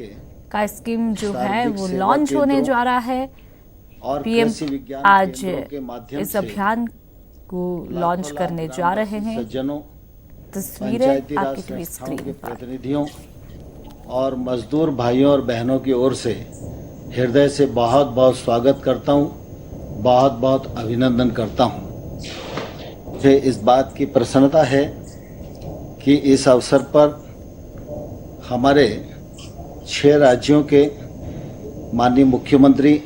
का स्कीम जो है वो लॉन्च होने जा रहा है। और पीएम कृषि विज्ञान आज केंद्रों के माध्यम इस से अभियान को लॉन्च करने जा रहे हैं। सज्जनों, तस्वीरें पंचायती राज आपकी टीवी संस्थाओं के स्क्रीन पर। प्रतिनिधियों और मजदूर भाइयों और बहनों की ओर से हृदय से बहुत बहुत स्वागत करता हूं, बहुत बहुत अभिनंदन करता हूं। मुझे इस बात की प्रसन्नता है कि इस अवसर पर हमारे 6 राज्यों के माननीय मुख्यमंत्री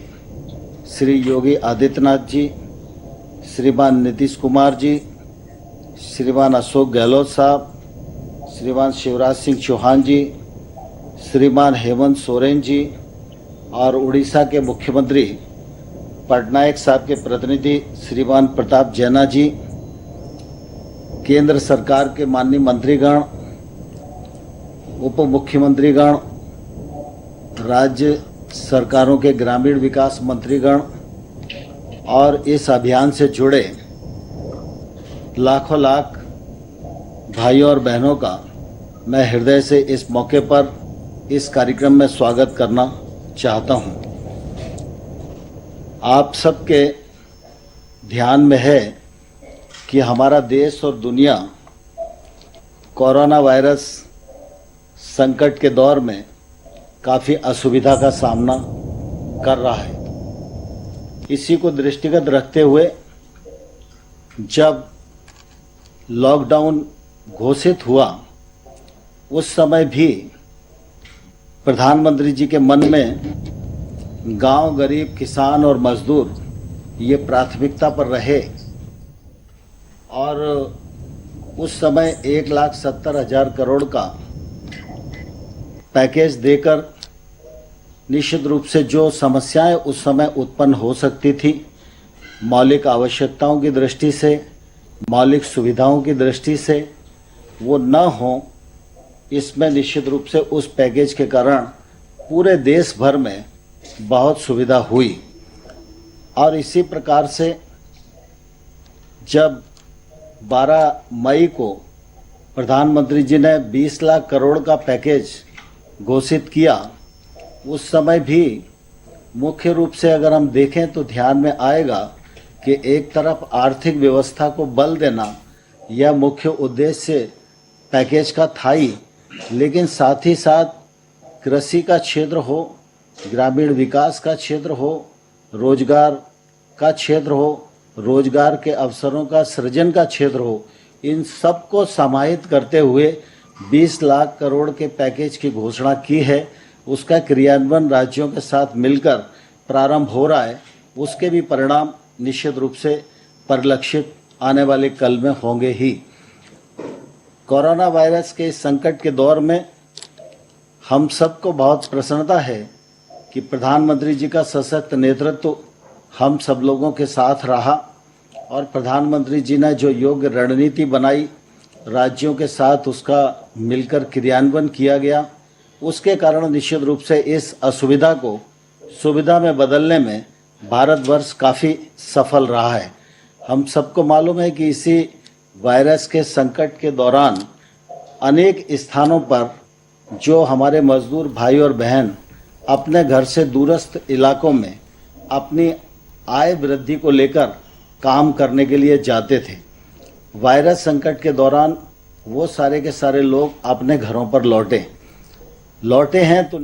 श्री योगी आदित्यनाथ जी, श्रीमान नीतीश कुमार जी, श्रीमान अशोक गहलोत साहब, श्रीमान शिवराज सिंह चौहान जी, श्रीमान हेमंत सोरेन जी और उड़ीसा के मुख्यमंत्री पटनायक साहब के प्रतिनिधि श्रीमान प्रताप जैना जी, केंद्र सरकार के माननीय मंत्रीगण, उप मुख्यमंत्रीगण, राज्य सरकारों के ग्रामीण विकास मंत्रीगण और इस अभियान से जुड़े लाखों लाख भाइयों और बहनों का मैं हृदय से इस मौके पर इस कार्यक्रम में स्वागत करना चाहता हूं। आप सबके ध्यान में है कि हमारा देश और दुनिया कोरोना वायरस संकट के दौर में काफ़ी असुविधा का सामना कर रहा है। इसी को दृष्टिगत रखते हुए जब लॉकडाउन घोषित हुआ उस समय भी प्रधानमंत्री जी के मन में गांव, गरीब, किसान और मजदूर ये प्राथमिकता पर रहे और उस समय 1,70,000 करोड़ का पैकेज देकर निश्चित रूप से जो समस्याएं उस समय उत्पन्न हो सकती थी, मौलिक आवश्यकताओं की दृष्टि से, मौलिक सुविधाओं की दृष्टि से, वो न हो, इसमें निश्चित रूप से उस पैकेज के कारण पूरे देश भर में बहुत सुविधा हुई। और इसी प्रकार से जब 12 मई को प्रधानमंत्री जी ने 20 लाख करोड़ का पैकेज घोषित किया, उस समय भी मुख्य रूप से अगर हम देखें तो ध्यान में आएगा कि एक तरफ आर्थिक व्यवस्था को बल देना यह मुख्य उद्देश्य पैकेज का था ही, लेकिन साथ ही साथ कृषि का क्षेत्र हो, ग्रामीण विकास का क्षेत्र हो, रोजगार का क्षेत्र हो, रोजगार के अवसरों का सृजन का क्षेत्र हो, इन सब को समाहित करते हुए 20 लाख करोड़ के पैकेज की घोषणा की है। उसका क्रियान्वयन राज्यों के साथ मिलकर प्रारंभ हो रहा है। उसके भी परिणाम निश्चित रूप से परिलक्षित आने वाले कल में होंगे ही। कोरोना वायरस के इस संकट के दौर में हम सबको बहुत प्रसन्नता है कि प्रधानमंत्री जी का सशक्त नेतृत्व हम सब लोगों के साथ रहा और प्रधानमंत्री जी ने जो योग्य रणनीति बनाई, राज्यों के साथ उसका मिलकर क्रियान्वयन किया गया, उसके कारण निश्चित रूप से इस असुविधा को सुविधा में बदलने में भारतवर्ष काफ़ी सफल रहा है। हम सबको मालूम है कि इसी वायरस के संकट के दौरान अनेक स्थानों पर जो हमारे मजदूर भाई और बहन अपने घर से दूरस्थ इलाकों में अपनी आय वृद्धि को लेकर काम करने के लिए जाते थे, वायरस संकट के दौरान वो सारे के सारे लोग अपने घरों पर लौटे हैं तो